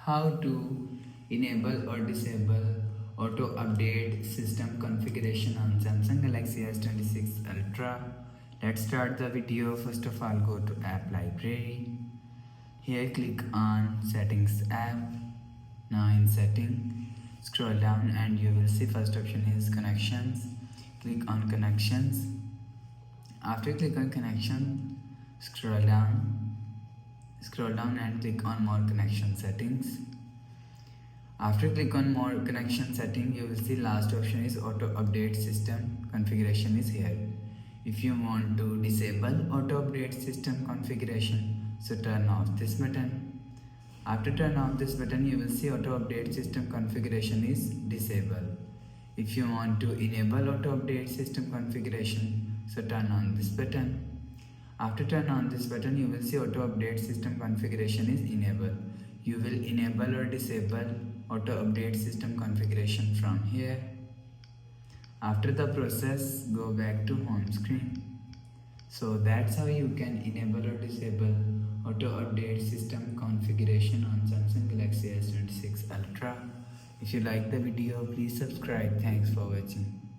How to enable or disable auto update system configuration on Samsung Galaxy S26 Ultra. Let's start the video. First of all, go to app library. Here click on settings app. Now in setting, scroll down and you will see first option is connections. Click on connections. After click on connection, scroll down and click on more connection settings. After click on more connection setting, you will see last option is auto update system configuration is here. If you want to disable auto update system configuration, so turn off this button. After turn off this button, you will see auto update system configuration is disabled. If you want to enable auto update system configuration, so turn on this button. After turn on this button, you will see auto update system configuration is enabled. You will enable or disable auto update system configuration from here. After the process, go back to home screen. So that's how you can enable or disable auto update system configuration on Samsung Galaxy S26 Ultra. If you like the video, please subscribe. Thanks for watching.